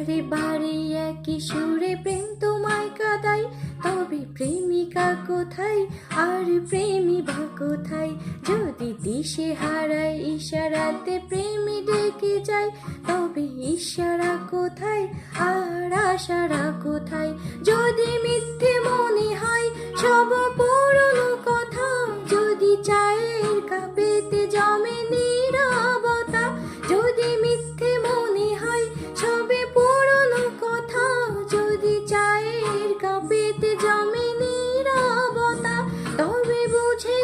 বারে বারে একই সুরে প্রেম তোমায় কাঁদাই, তবে প্রেমিকা কোথায় আর প্রেমী বা কোথায়? যদি দিশে হারায় ইশারাতে প্রেমী ডেকে যায়, তবে ইশারা কোথায় আর আশারা কোথায়? যদি মিথ্যে মনে হয় সব পুরনো কথা, যদি চায়ের কাপেতে জমে নীরবতা, যদি মিথ্যে মনে হয় সবে পুরনো কথা, যদি চায়ের কাপেতে জমে নীরবতা, তবে বুঝে